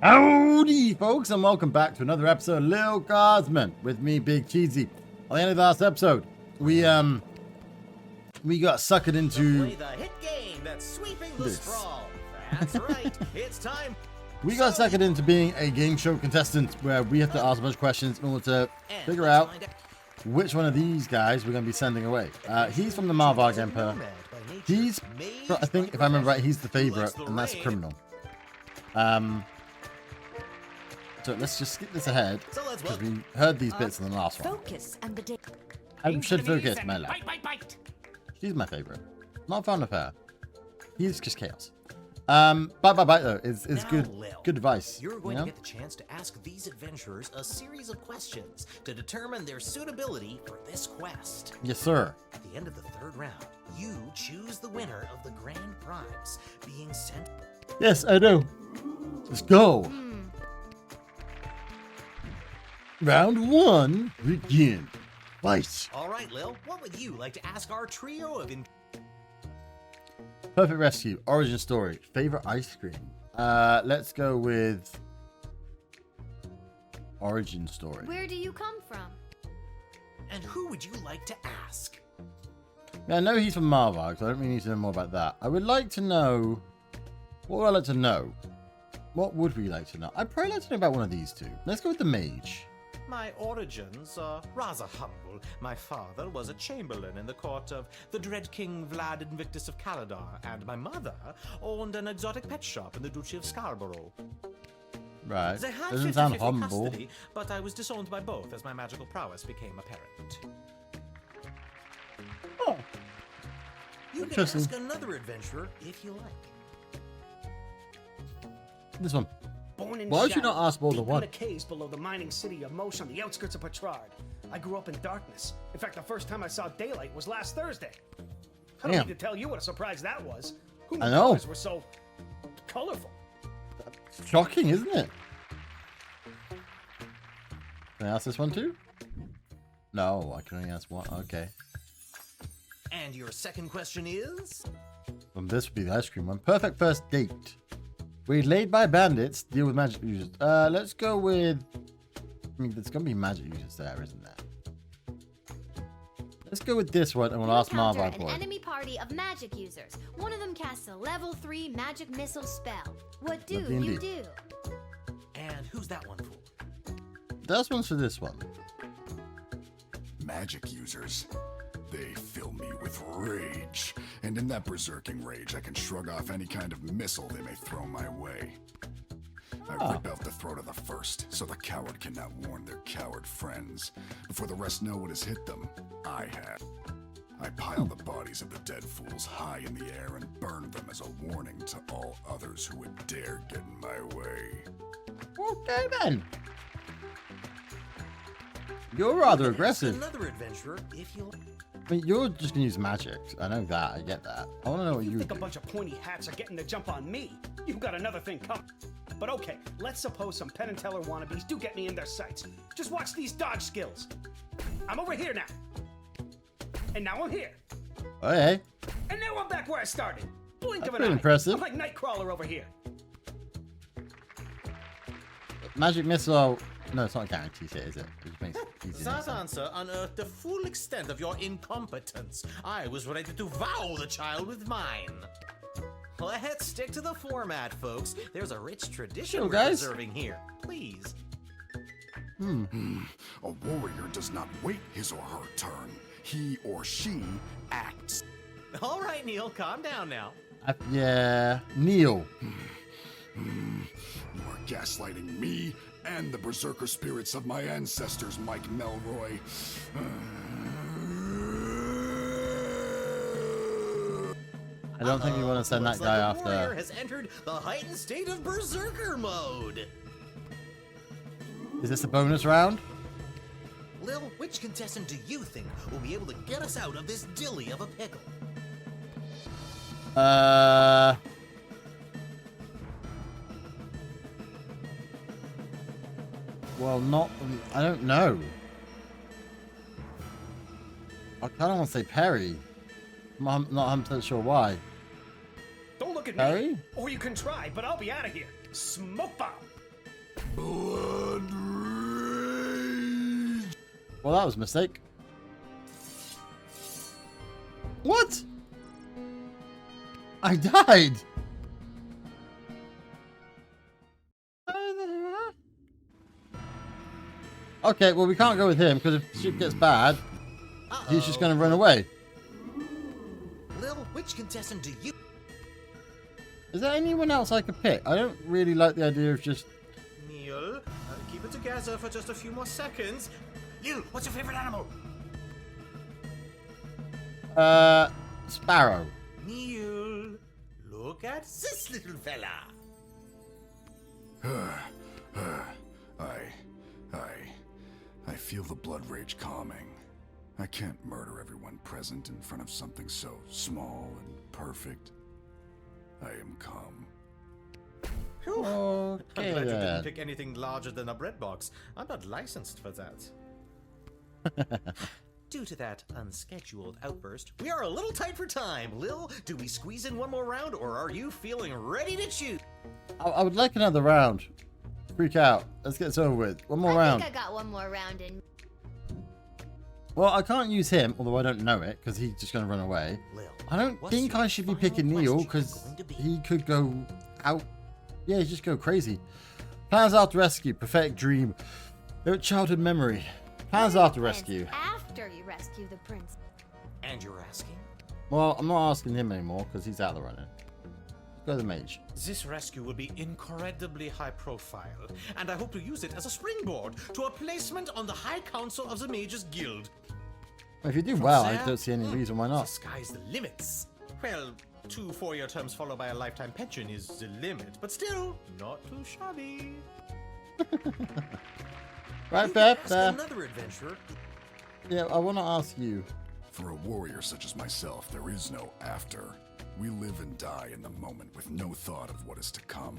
Howdy, folks, and welcome back to another episode of Lil Guardsman with me, Big Cheesy. At the end of the last episode, we got suckered into the hit game that's sweeping the sprawl. That's right. It's time. We got suckered into being a game show contestant where we have to ask a bunch of questions in order to figure out which one of these guys we're going to be sending away. He's from the Marvarg Empire. He's, I think, if I remember right, he's the favorite, and that's a criminal. So let's just skip this ahead, because we heard these bits in the last one. I should focus, my love. She's my favorite. Not a fan of her. He's just chaos. Bite though is good. Lil, good advice. You're going to get the chance to ask these adventurers a series of questions to determine their suitability for this quest. Yes, sir. At the end of the third round, you choose the winner of the grand prize being sent. Yes, I know. Let's go. Round one, begin. Fight. All right, Lil, what would you like to ask our trio of Perfect rescue. Origin story. Favorite ice cream. Let's go with origin story. Where do you come from? And who would you like to ask? Yeah, I know he's from Marvarg, so I don't really need to know more about that. I would like to know. What would I like to know? What would we like to know? I'd probably like to know about one of these two. Let's go with the mage. My origins are rather humble. My father was a chamberlain in the court of the dread King Vlad Invictus of Caladar, and my mother owned an exotic pet shop in the Duchy of Scarborough. Right. They had Doesn't sound 50-50 humble. custody, but I was disowned by both as my magical prowess became apparent. Oh. You can Interesting. ask another adventurer if you like. This one. Born in Why would you shadow, not ask more than deep in one? the caves below the mining city of Mosh on the outskirts of Petrard. I grew up in darkness. In fact, the first time I saw daylight was last Thursday. I don't Damn. need to tell you what a surprise that was. Who I knew know. colors were so colorful? Shocking, isn't it? Can I ask this one too? No, I can only ask one. Okay. And your second question is? This would be the ice cream one. Perfect first date. We're laid by bandits. Deal with magic users. Let's go with. I mean, there's gonna be magic users there, isn't there? Let's go with this one, and we'll ask Encounter Marvarg an for it. enemy party of magic users. One of them casts a level 3 magic missile spell. What do Lovely you indeed. do? And who's that one for? This one's for this one. Magic users. They fill me with rage. And in that berserking rage, I can shrug off any kind of missile they may throw my way. I rip out the throat of the first, so the coward cannot warn their coward friends. Before the rest know what has hit them, I have. I pile the bodies of the dead fools high in the air and burn them as a warning to all others who would dare get in my way. Okay then. You're rather Ask aggressive. Another adventurer if you like. I mean, you're just gonna use magic. I know that. I get that. I want to know what You you think a do. bunch of pointy hats are getting the jump on me? You've got another thing coming. But okay, let's suppose some Penn and Teller wannabes do get me in their sights. Just watch these dodge skills. I'm over here now. And now I'm here. Oh, hey. And now I'm back where I started. Blink That's of an pretty eye. impressive. I'm like Nightcrawler over here. Magic missile. No, it's not a guarantee hit, is it? It just makes it easier. That answer unearthed the full extent of your incompetence. I was ready to wow the child with mine. Let's stick to the format, folks. There's a rich tradition Sure, we're guys. preserving here. Please. A warrior does not wait his or her turn. He or she acts. All right, Neil, calm down now. Yeah. Neil. You are gaslighting me and the berserker spirits of my ancestors, Mike Melroy. I don't think we want to send that Looks guy like the warrior after. has entered the heightened state of berserker mode. Is this a bonus round? Lil, which contestant do you think will be able to get us out of this dilly of a pickle? Well, not. I don't know. I kind of want to say Perry. I'm not 100% sure why. Don't look at Harry? me. Or you can try, but I'll be out of here. Smoke bomb. Blood rage. Well, that was a mistake. What? I died. Okay, well, we can't go with him because if shit gets bad, he's just going to run away. Lil, which contestant do you... Is there anyone else I could pick? I don't really like the idea of just... Neil, keep it together for just a few more seconds. Lil, what's your favorite animal? Sparrow. Neil, look at this little fella. I feel the blood rage calming. I can't murder everyone present in front of something so small and perfect. I am calm. I'm Okay, glad you then. didn't pick anything larger than a bread box. I'm not licensed for that. Due to that unscheduled outburst, we are a little tight for time. Lil, do we squeeze in one more round, or are you feeling ready to shoot? I would like another round. Freak out. Let's get this over with. One more round. I think I got one more round in. Well, I can't use him, although I don't know it, because he's just going to run away. Lil, I don't what's think your I should be final picking Neil, question because going to be? he could go out. Yeah, he'd just go crazy. Plans after rescue. Pathetic dream. Childhood memory. Plans after rescue. After you rescue the prince. And you're asking? Well, I'm not asking him anymore, because he's out of the running. Go to the mage. This rescue will be incredibly high profile, and I hope to use it as a springboard to a placement on the High Council of the Mages Guild. Well, if you do From well, I there, don't see any reason why The not. sky's the limits. Well, 2 4-year terms followed by a lifetime pension is the limit, but still, not too shabby. Right, You Beth? could ask another adventurer. Yeah, I want to ask you. For a warrior such as myself, there is no after. We live and die in the moment with no thought of what is to come.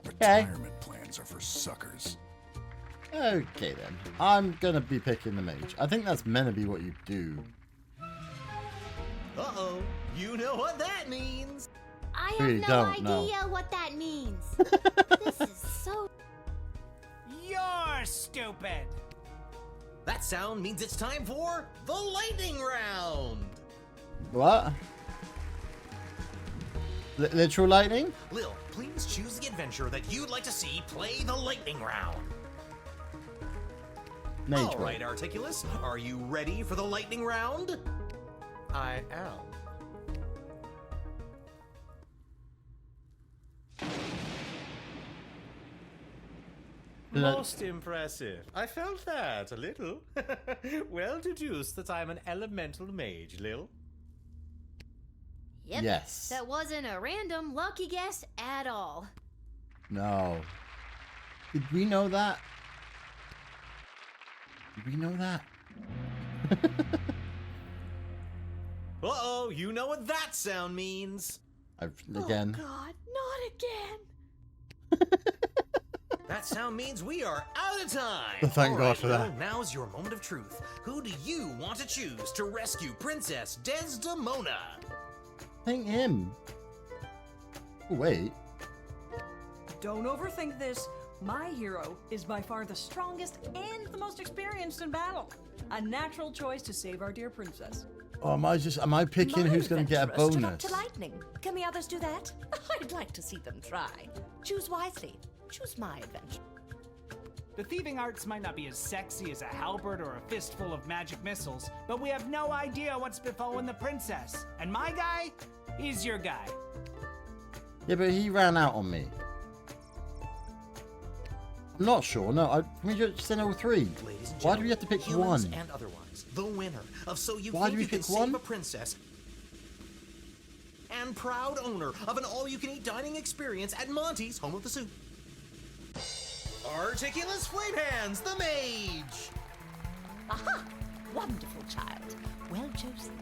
Retirement plans are for suckers. Okay, then. I'm going to be picking the mage. I think that's meant to be what you do. Uh-oh, you know what that means. I Really have no don't idea know. what that means. This is so... You're stupid! That sound means it's time for the lightning round. What? Literal lightning? Lil, please choose the adventurer that you'd like to see play the lightning round. Mage All roll. right, Articulus, are you ready for the lightning round? I am. Most impressive. I felt that a little. Well deduced that I'm an elemental mage, Lil. Yep. Yes. That wasn't a random lucky guess at all. No. Did we know that? Did we know that? Uh-oh, you know what that sound means. Again. Oh God, not again. That sound means we are out of time. Thank All God right, for Lil, that. Now's your moment of truth. Who do you want to choose to rescue Princess Desdemona? I think him. Oh, wait. Don't overthink this. My hero is by far the strongest and the most experienced in battle. A natural choice to save our dear princess. Oh, am I picking My who's going to get a adventurers stood up bonus? to lightning. Can the others do that? I'd like to see them try. Choose wisely. Choose my adventure. The thieving arts might not be as sexy as a halberd or a fistful of magic missiles, but we have no idea what's befallen the princess. And my guy, he's your guy. Yeah, but he ran out on me. I'm not sure. No, can we just send all three? Ladies and Why do we have to pick humans one? and otherwise, the winner of So You Why Think do we You Can pick Save one? a Princess and proud owner of an all-you-can-eat dining experience at Monty's Home of the Soup. Articulus Flamehands, the mage! Aha! Wonderful child. Well chosen.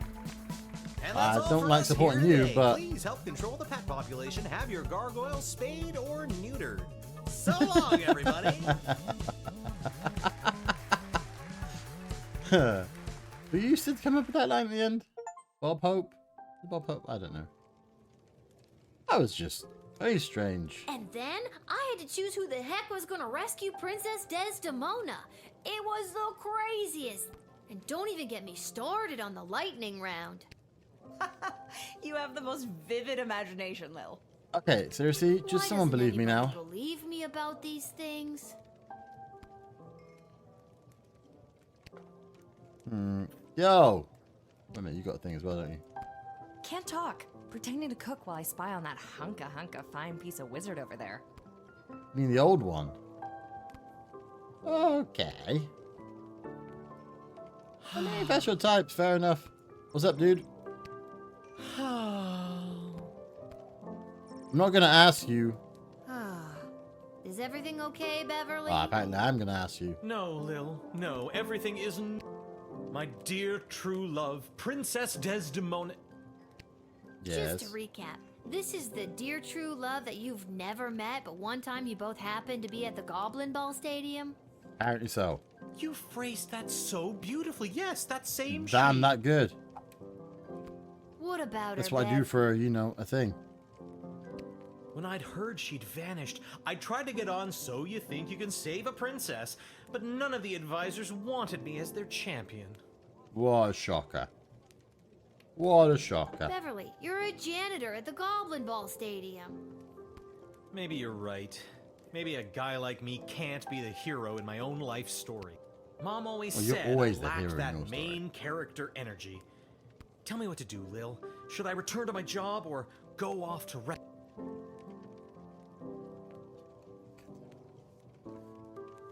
And I that's all don't from like us supporting here you, today. but- Please help control the pet population. Have your gargoyle spayed or neutered. So long, everybody! Who used to come up with that line at the end? Bob Hope? Bob Hope? I don't know. I was just Very strange. And then I had to choose who the heck was gonna rescue Princess Desdemona. It was the craziest. And don't even get me started on the lightning round. You have the most vivid imagination, Lil. Okay, seriously, just Why someone doesn't believe me now. anybody believe me about these things? Yo! Wait a minute, you got a thing as well, don't you? Can't talk. Pretending to cook while I spy on that hunk of fine piece of wizard over there. I mean the old one. Okay. I mean, if that's your type, fair enough. What's up, dude? I'm not gonna ask you. Is everything okay, Beverly? Apparently I'm gonna ask you. No, Lil. No, everything isn't. My dear true love, Princess Desdemona. Yes. Just to recap, this is the dear true love that you've never met, but one time you both happened to be at the Goblin Ball Stadium? Apparently so. You phrased that so beautifully. Yes, that same Damn, she. that good. What about That's her, what I do Bev? for, you know, a thing. When I'd heard she'd vanished, I tried to get on So You Think You Can Save a Princess, but none of the advisors wanted me as their champion. What a shocker. What a shocker. Beverly, you're a janitor at the Goblin Ball Stadium. Maybe you're right. Maybe a guy like me can't be the hero in my own life story. Mom always Well, you're said always I the lacked hero in that your story. main character energy. Tell me what to do, Lil. Should I return to my job or go off to rest?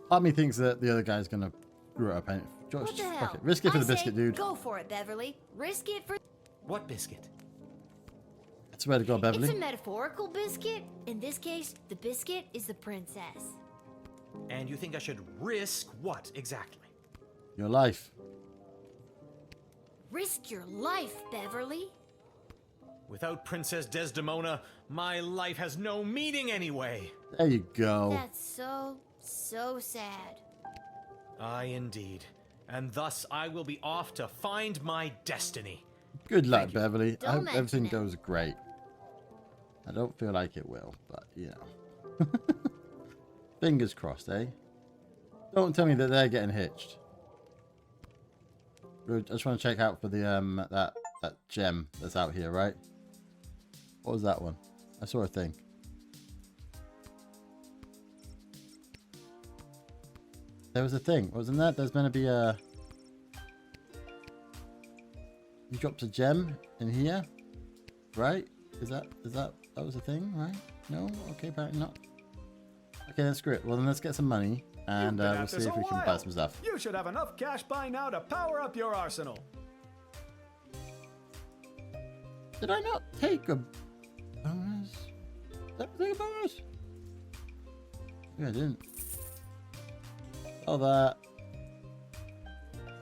Part of me thinks that the other guy's gonna screw it up. And What just the fuck hell? it. Risk it for I the biscuit, say, dude. Go for it, Beverly. Risk it for... What biscuit? I swear to God, It's a Beverly. metaphorical biscuit. In this case, the biscuit is the princess. And you think I should risk what exactly? Your life. Risk your life, Beverly. Without Princess Desdemona, my life has no meaning anyway. There you go. That's so sad. Aye, indeed. And thus I will be off to find my destiny. Good luck, Beverly. I Don't hope mention everything it. goes great. I don't feel like it will, but you know. Fingers crossed, eh? Don't tell me that they're getting hitched. I just want to check out for the that gem that's out here, right? What was that one? I saw a thing. There was a thing, wasn't there? There's going to be a... You dropped a gem in here, right? That was a thing, right? No? Okay, apparently not. Okay, that's great. Well, then let's get some money, and You've been we'll at see this if a we can buy while. some stuff. You should have enough cash by now to power up your arsenal. Did I not take a bonus? Did I take a bonus? Yeah, I didn't. Oh, that.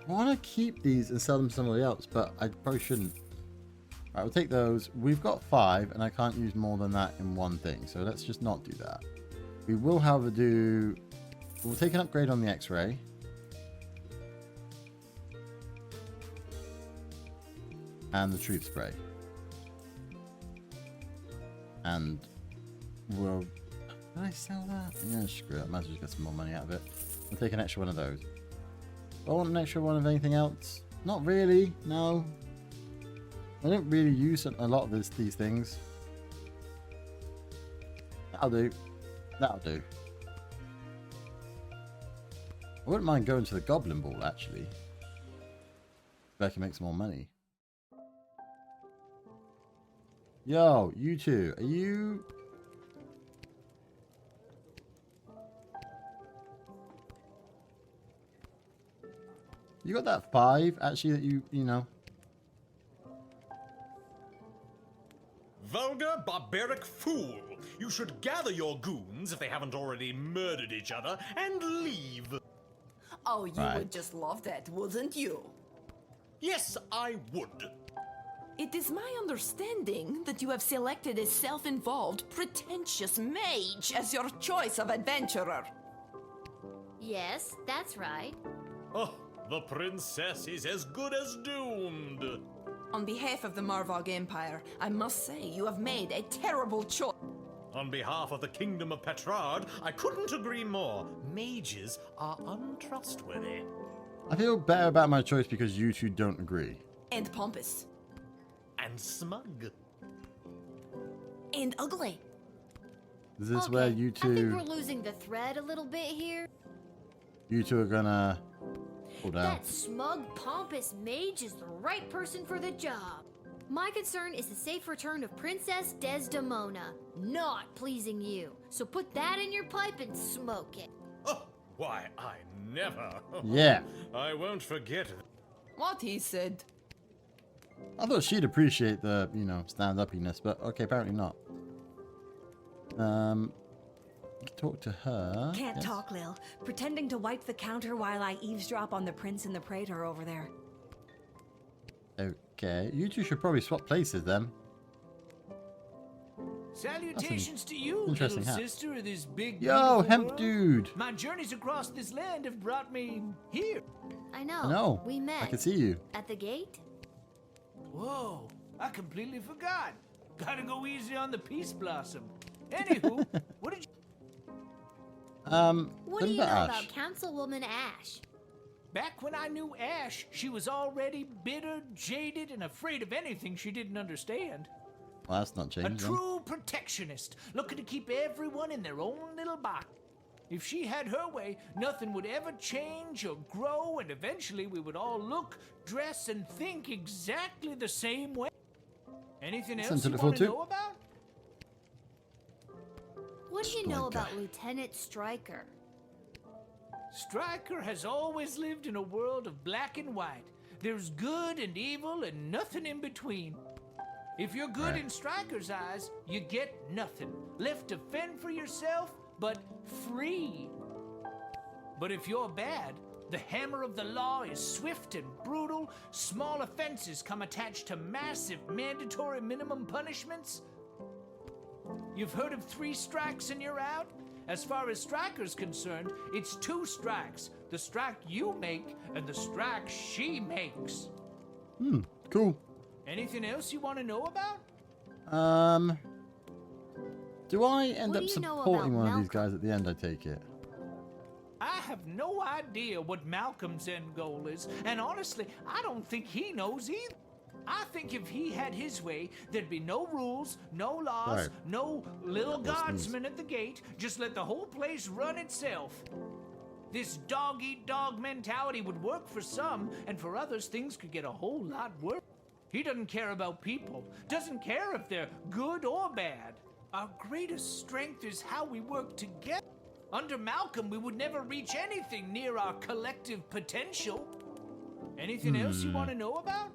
I want to keep these and sell them to somebody else, but I probably shouldn't. Alright, we'll take those. We've got 5, and I can't use more than that in one thing, so let's just not do that. We will, however, do... We'll take an upgrade on the X-ray. And the truth spray. And we'll... Did I sell that? Yeah, screw it. Might as well just get some more money out of it. We'll take an extra one of those. Do I want an extra one of anything else? Not really, no. I don't really use a lot of these things. That'll do. That'll do. I wouldn't mind going to the Goblin Ball, actually. If I can make some more money. Yo, you two, are you... You got that 5, actually, that you know... Vulgar, barbaric fool! You should gather your goons, if they haven't already murdered each other, and leave. Oh, you Right. would just love that, wouldn't you? Yes, I would. It is my understanding that you have selected a self-involved, pretentious mage as your choice of adventurer. Yes, that's right. Oh, the princess is as good as doomed. On behalf of the Marvog Empire, I must say you have made a terrible choice. On behalf of the Kingdom of Petrard, I couldn't agree more. Mages are untrustworthy. I feel better about my choice because you two don't agree. And pompous. And smug. And ugly. Is this Okay, where you I think two... we're losing the thread a little bit here. You two are gonna... Hold down. That smug, pompous mage is the right person for the job. My concern is the safe return of Princess Desdemona, not pleasing you. So put that in your pipe and smoke it. Oh, why, I never. Yeah. I won't forget. What he said. I thought she'd appreciate the, you know, stand-uppiness, but okay, apparently not. Talk to her. Can't Yes. talk, Lil. Pretending to wipe the counter while I eavesdrop on the prince and the praetor over there. Okay, you two should probably swap places then. Salutations to you, interesting little hat. sister of this big Yo, beautiful hemp world. dude. My journeys across this land have brought me here. I know. I know. We met. I can see you. At the gate? Whoa, I completely forgot. Gotta go easy on the peace blossom. Anywho, what did you... What do you know about Councilwoman Ash? Back when I knew Ash, she was already bitter, jaded, and afraid of anything she didn't understand. Well, that's not A changing. true protectionist, looking to keep everyone in their own little box. If she had her way, nothing would ever change or grow, and eventually we would all look, dress, and think exactly the same way. Anything Listen else to you the want to full know about? What do you know Stryker. about Lieutenant Stryker? Stryker has always lived in a world of black and white. There's good and evil and nothing in between. If you're good Right. in Stryker's eyes, you get nothing. Left to fend for yourself, but free. But if you're bad, the hammer of the law is swift and brutal. Small offenses come attached to massive mandatory minimum punishments. You've heard of 3 strikes and you're out? As far as Stryker's concerned, it's 2 strikes. The strike you make and the strike she makes. Cool. Anything else you want to know about? Do I end What up do you know supporting about one of these Malcolm? guys at the end, I take it? I have no idea what Malcolm's end goal is, and honestly, I don't think he knows either. I think if he had his way, there'd be no rules, no laws, Right. no Lil That's Guardsman at the gate. Just let the whole place run itself. This dog-eat-dog mentality would work for some, and for others, things could get a whole lot worse. He doesn't care about people, doesn't care if they're good or bad. Our greatest strength is how we work together. Under Malcolm, we would never reach anything near our collective potential. Anything else you want to know about?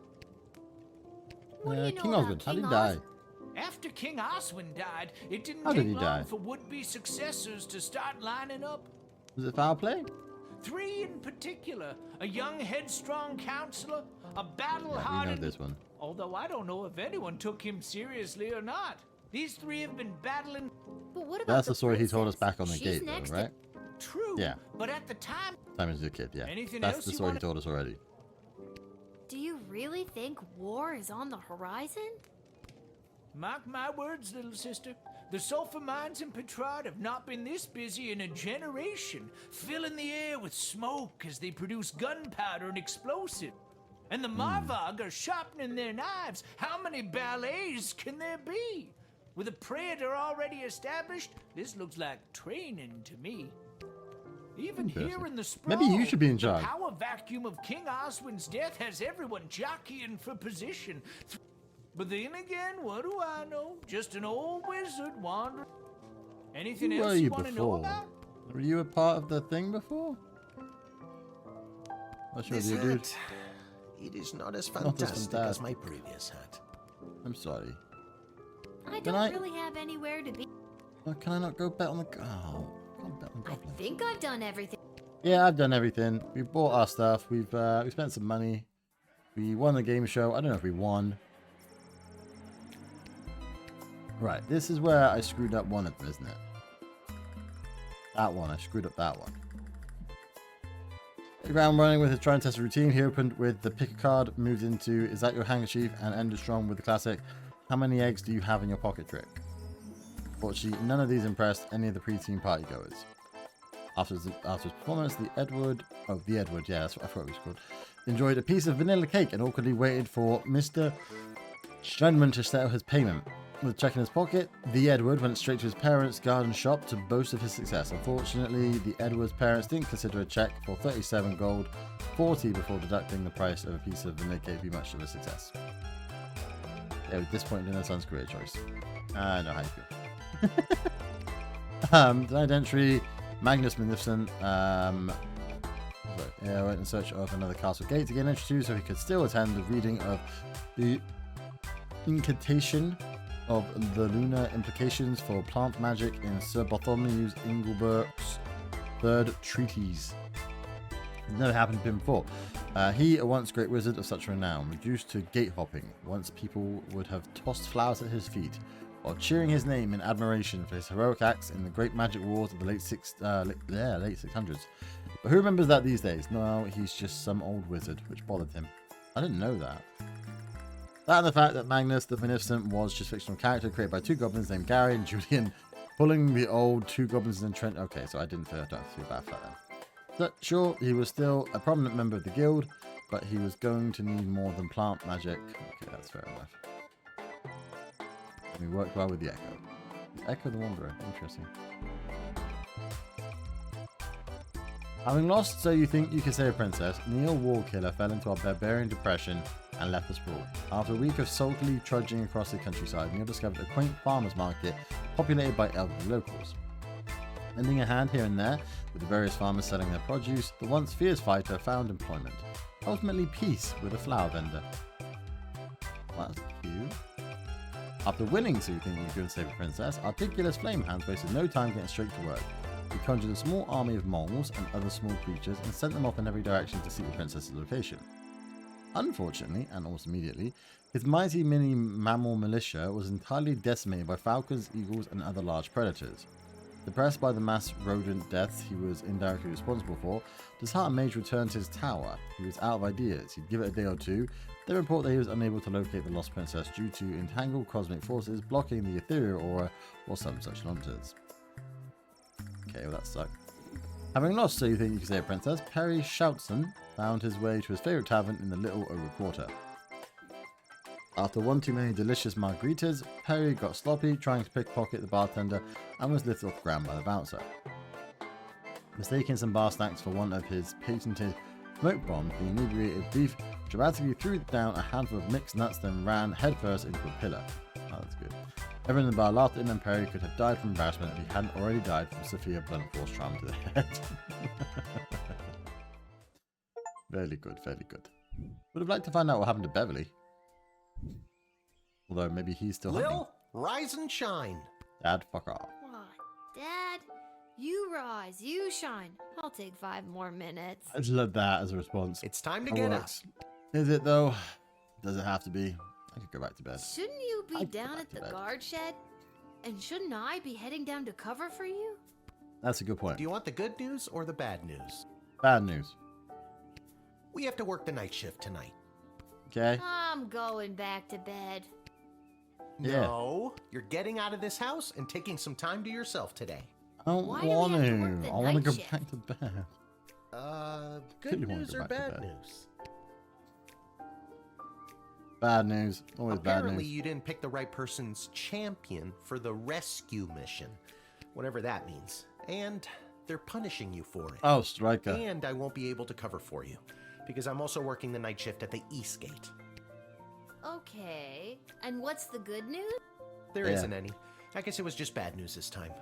What do you know King about Osmond, how did King he die? After King Oswin died, it didn't How did take he long die? for would-be successors to start lining up. Was it foul play? 3 in particular: a young, headstrong counselor, a Yeah, we know battle-hardened... this one. Although I don't know if anyone took him seriously or not. These 3 have been battling... But what about That's the story he told us princess? back on the She's gate, though, next right? True. Yeah. But at the time... Time as a kid, yeah. Anything That's else the you story he wanna- told us already. Do you really think war is on the horizon? Mark my words, little sister. The sulfur mines in Petrard have not been this busy in a generation, filling the air with smoke as they produce gunpowder and explosive. And the Marvog are sharpening their knives. How many ballets can there be? With a praetor already established, this looks like training to me. Even here Interesting. in the sprawl, Maybe you should be in charge. The power vacuum of King Oswin's death has everyone jockeying for position. But then again, what do I know? Just an old wizard wandering. Anything Who were else you you want to know before? about? Were you a part of the thing before? Not sure, This you dude. hat, it is not as Not as fantastic as fantastic. my previous hat. I'm sorry. I Can don't I- really have anywhere to be. Oh, can I not go bet on the... Oh, I can't bet on I goblins. think I've done everything. Yeah, I've done everything. We bought our stuff. We spent some money. We won the game show. I don't know if we won. Right, this is where I screwed up one of them, isn't it? That one, I screwed up that one. Hit the ground running with his try and test routine. He opened with the pick a card, moved into is that your handkerchief, and ended strong with the classic how many eggs do you have in your pocket trick. Fortunately, none of these impressed any of the preteen partygoers. After his performance, the Edward, yeah, that's what I thought it was called, enjoyed a piece of vanilla cake and awkwardly waited for Mr. Steinman to settle his payment. With a check in his pocket, the Edward went straight to his parents' garden shop to boast of his success. Unfortunately, the Edward's parents didn't consider a check for 37 gold, 40 before deducting the price of a piece of vanilla cake be much of a success. They were disappointed in their son's career choice. I know how you feel. Denied entry, Magnus Magnificent. Went in search of another castle gate to get entry to so he could still attend the reading of the incantation of the lunar implications for plant magic in Sir Bartholomew Inglebert's third treatise. It never happened to him before. He, a once great wizard of such renown, reduced to gate hopping. Once people would have tossed flowers at his feet, while cheering his name in admiration for his heroic acts in the great magic wars of the late 600s. But who remembers that these days? No, he's just some old wizard, which bothered him. I didn't know that. That and the fact that Magnus the Beneficent was just a fictional character created by two goblins named Gary and Julian, pulling the old two goblins in Trent. Okay, so I don't feel bad for that then. But sure, he was still a prominent member of the guild, but he was going to need more than plant magic. Okay, that's fair enough. And he worked well with the Echo. The Echo the Wanderer. Interesting. Having lost So You Think You Can Save a Princess, Neil Warkiller fell into a barbarian depression and left the sprawl. After a week of sulkily trudging across the countryside, Neil discovered a quaint farmer's market populated by elderly locals. Lending a hand here and there with the various farmers selling their produce, the once fierce fighter found employment. Ultimately peace with a flower vendor. Well, that's cute. After winning So You Think You Can Save a Princess, Articulous Flamehands wasted no time getting straight to work. He conjured a small army of moles and other small creatures and sent them off in every direction to seek the princess's location. Unfortunately, and almost immediately, his mighty mini mammal militia was entirely decimated by falcons, eagles, and other large predators. Depressed by the mass rodent deaths he was indirectly responsible for, disheartened Mage returned to his tower. He was out of ideas. He'd give it a day or two, then report that he was unable to locate the lost princess due to entangled cosmic forces blocking the ethereal aura or some such nonsense. Okay, well that sucked. Having lost So You Think You Can Save a Princess, Perry Shoutson found his way to his favourite tavern in the Little Ogre Quarter. After one too many delicious margaritas, Perry got sloppy trying to pickpocket the bartender and was lifted off the ground by the bouncer. Mistaking some bar snacks for one of his patented smoke bombs, the inebriated thief dramatically threw down a handful of mixed nuts, then ran headfirst into a pillar. Oh, that's good. Everyone in the bar laughed at him, and Perry could have died from embarrassment if he hadn't already died from severe blunt force trauma to the head. Very good, very good. Would have liked to find out what happened to Beverly. Although maybe he's still hunting. Lil, rise and shine. Dad, fuck off. Aw, Dad, you rise, you shine. I'll take 5 more minutes. I just love that as a response. It's time to That get works. Is it though? Does it have to be? I could go back to bed. Shouldn't you be I'd go down back at to the bed. guard shed? And shouldn't I be heading down to cover for you? That's a good point. Do you want the good news or the bad news? Bad news. We have to work the night shift tonight. Okay. I'm going back to bed. Yeah. No, you're getting out of this house and taking some time to yourself today. I don't Why do we want have to. to work the I want to night go shift? back to bed. Good Really wanna news go or back to bad bed. news? Bad news. Always bad Apparently, news. you didn't pick the right person's champion for the rescue mission, whatever that means. And they're punishing you for it. Oh, Striker. And I won't be able to cover for you, because I'm also working the night shift at the East Gate. Okay. And what's the good news? There Yeah. not any. I guess it was just bad news this time.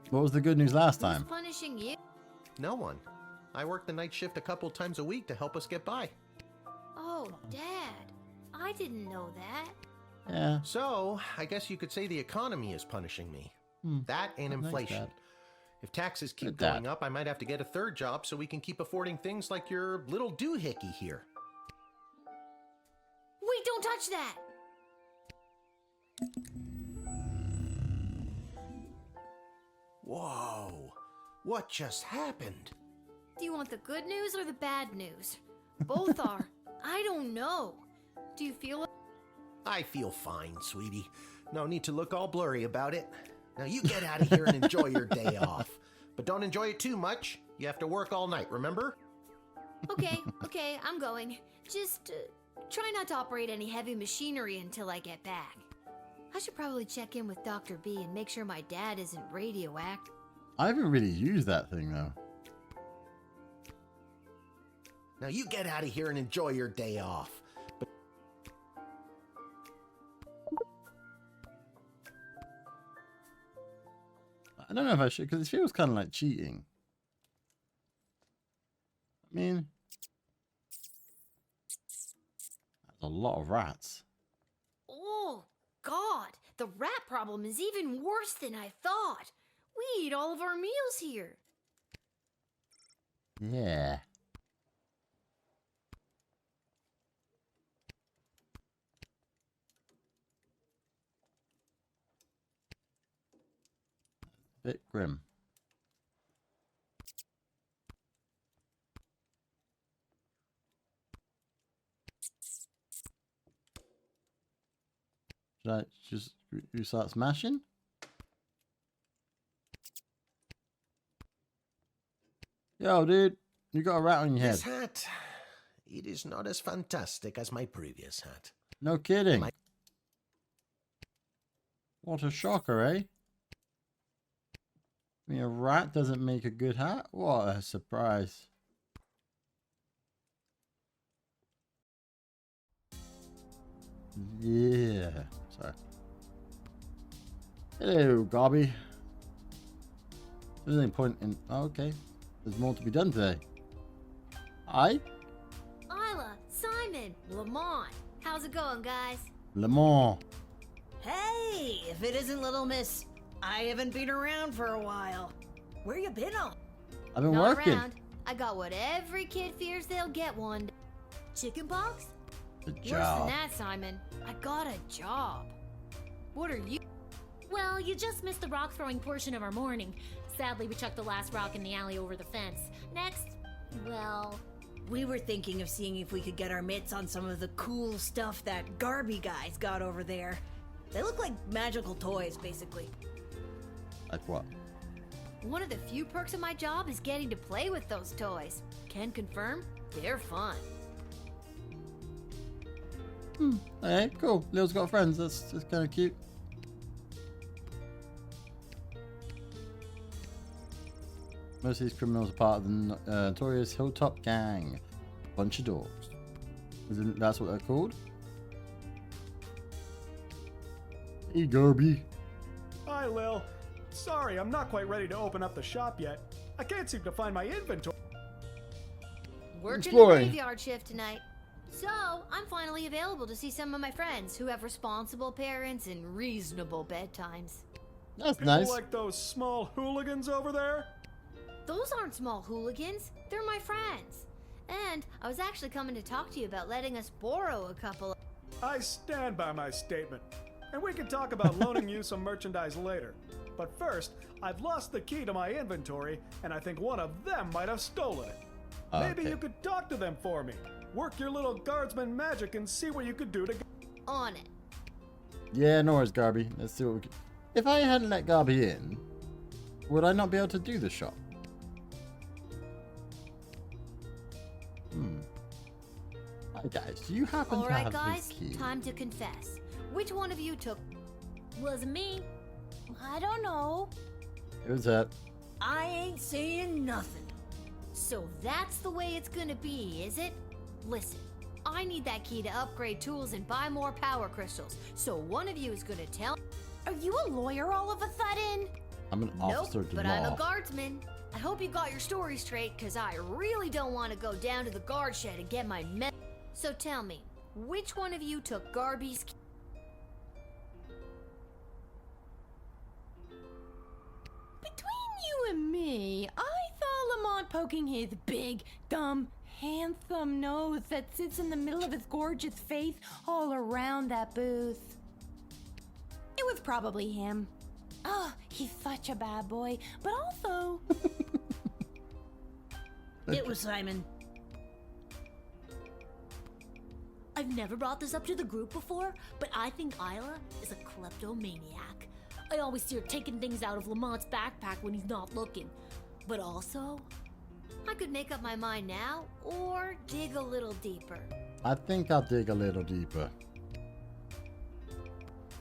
What was the good news last Who's time? punishing you? No one. I work the night shift a couple times a week to help us get by. Oh, Dad. I didn't know that. Yeah. So, I guess you could say the economy is punishing me. That and Thanks, inflation. Dad. If taxes keep Good dad. going up, I might have to get a third job so we can keep affording things like your little doohickey here. Wait, don't touch that! Whoa. What just happened? Do you want the good news or the bad news? Both are. I don't know. Do you feel I feel fine, sweetie. No need to look all blurry about it. Now you get out of here and enjoy your day off. But don't enjoy it too much. You have to work all night, remember? Okay, I'm going. Just try not to operate any heavy machinery until I get back. I should probably check in with Dr. B and make sure my dad isn't radioactive. I haven't really used that thing, though. Now you get out of here and enjoy your day off. But I don't know if I should, because it feels kind of like cheating. I mean, that's a lot of rats. Oh, God. The rat problem is even worse than I thought. We eat all of our meals here. Yeah. Bit grim. Should I just start smashing? Yo, dude, you got a rat on your head. this hat, it is not as fantastic as my previous hat. No kidding. What a shocker, eh? I mean, a rat doesn't make a good hat? What a surprise. Yeah. Sorry. Hello, Garby. There's any point in... Oh, okay. There's more to be done today. Hi. Isla, Simon, Lamont. How's it going, guys? Lamont. Hey, if it isn't Little Miss, I haven't been around for a while. Where you been on? I've been Not working. around. I got what every kid fears they'll get one day. Chickenpox? The Worse job. than that, Simon. I got a job. What are you? Well, you just missed the rock throwing portion of our morning. Sadly, we chucked the last rock in the alley over the fence. Next, well... We were thinking of seeing if we could get our mitts on some of the cool stuff that Garby guy's got over there. They look like magical toys, basically. Like what? One of the few perks of my job is getting to play with those toys. Can confirm, they're fun. Hey, cool. Lil's got friends. That's just kind of cute. Most of these criminals are part of the notorious Hilltop Gang. Bunch of dogs. Isn't that's what they're called? Hey, Garby. Hi, Lil. Sorry, I'm not quite ready to open up the shop yet. I can't seem to find my inventory. Working the Exploring. graveyard shift tonight. So, I'm finally available to see some of my friends who have responsible parents and reasonable bedtimes. That's People nice. like those small hooligans over there? Those aren't small hooligans, they're my friends. And I was actually coming to talk to you about letting us borrow a couple. I stand by my statement. And we can talk about loaning you some merchandise later. But first, I've lost the key to my inventory, and I think one of them might have stolen it. Maybe Okay. you could talk to them for me. Work your little guardsman magic and see what you could do to... On it. Yeah, no worries, Garby. Let's see what we can... If I hadn't let Garby in, would I not be able to do the shop? Hi guys, do you happen to Alright have guys, the key? time to confess. Which one of you took... Wasn't me. I don't know. It was it. I ain't saying nothing. So that's the way it's gonna be, is it? Listen, I need that key to upgrade tools and buy more power crystals. So one of you is gonna tell... Are you a lawyer all of a sudden? I'm an officer Nope, to but law. I'm a guardsman. I hope you got your story straight, because I really don't want to go down to the guard shed and get my So tell me, which one of you took Garby's key? Between you and me, I saw Lamont poking his big, dumb, handsome nose that sits in the middle of his gorgeous face all around that booth. It was probably him. Oh, he's such a bad boy, but also... It was Simon. I've never brought this up to the group before, but I think Isla is a kleptomaniac. I always see her taking things out of Lamont's backpack when he's not looking. But also, I could make up my mind now or dig a little deeper. I think I'll dig a little deeper.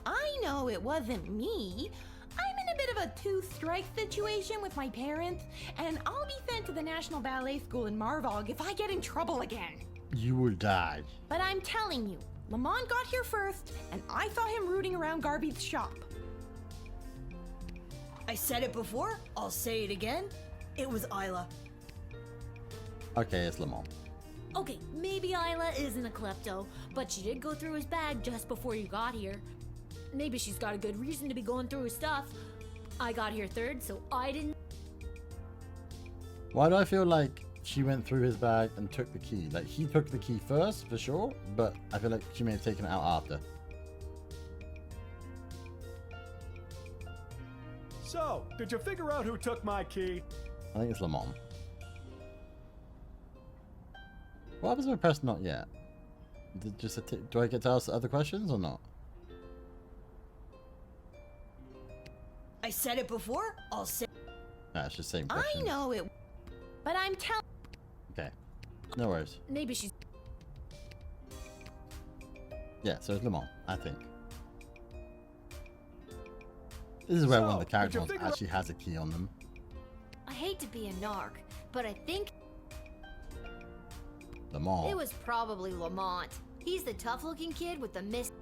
I know it wasn't me. I'm in a bit of a two-strike situation with my parents, and I'll be sent to the National Ballet School in Marvog if I get in trouble again. You will die. But I'm telling you, Lamont got here first, and I saw him rooting around Garby's shop. I said it before, I'll say it again. It was Isla. Okay, it's Lamont. okay, maybe Isla isn't a klepto, but she did go through his bag just before you got here. Maybe she's got a good reason to be going through his stuff. I got here third, so I didn't... Why do I feel like she went through his bag and took the key? Like, he took the key first, for sure, but I feel like she may have taken it out after. So, did you figure out who took my key? I think it's Lamont. What happens if I press not yet? Do I get to ask other questions or not? I said it before, I'll say... Nah, it's just the same question. I know it, but I'm telling... Okay, no worries. Maybe she's... Yeah, so it's Lamont, I think. This is where one of the character ones actually has a key on them. I hate to be a narc, but I think Lamont. it was probably Lamont. He's the tough-looking kid with the miss.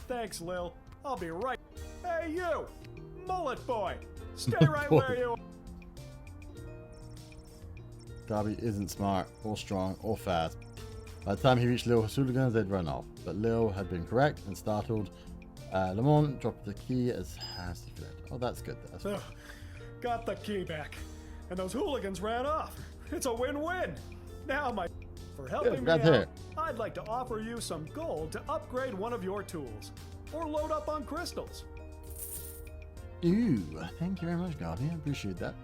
Thanks, Lil. I'll be right. Hey, you! Mullet boy! Stay right where you are. Garby isn't smart, or strong, or fast. By the time he reached Lil Hooligans, they'd run off. But Lil had been correct and startled. Lamont dropped the key as he fled. Oh, that's good. That's good. Got the key back. And those hooligans ran off. It's a win-win. Now, for helping me out, I'd like to offer you some gold to upgrade one of your tools. Or load up on crystals. Ooh, thank you very much, Garby. I appreciate that.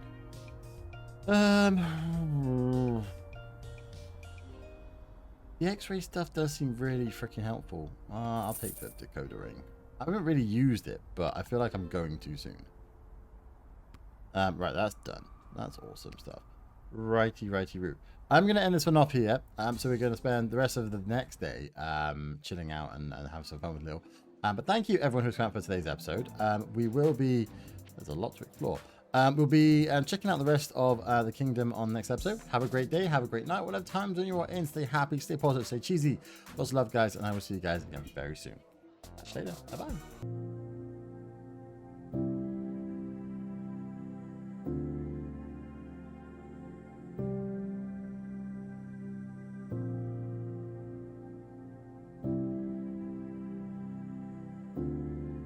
The X-ray stuff does seem really freaking helpful. I'll take the decoder ring. I haven't really used it, but I feel like I'm going to soon. Right, that's done. That's awesome stuff. Righty root. I'm going to end this one off here. So we're going to spend the rest of the next day chilling out and have some fun with Lil. But thank you everyone who's come out for today's episode. We will be... There's a lot to explore. We'll be checking out the rest of the kingdom on the next episode. Have a great day. Have a great night. Whatever time zone you are in, stay happy, stay positive, stay cheesy. Lots of love, guys, and I will see you guys again very soon. Catch you later. Bye-bye.